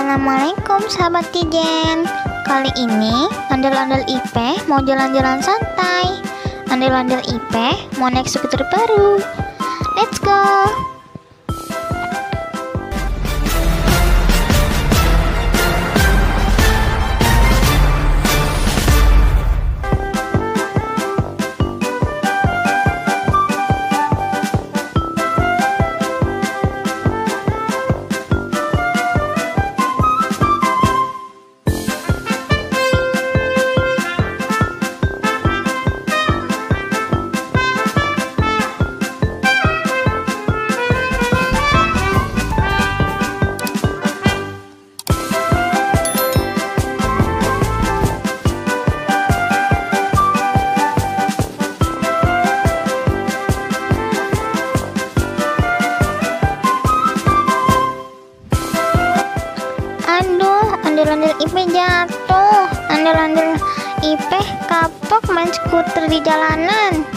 Assalamualaikum sahabat Tijen. Kali ini ondel-ondel IP mau jalan-jalan santai. Ondel-ondel IP mau naik skuter baru. Let's go. Aduh, ondel-ondel IP jatuh. Ondel-ondel IP kapok main skuter di jalanan.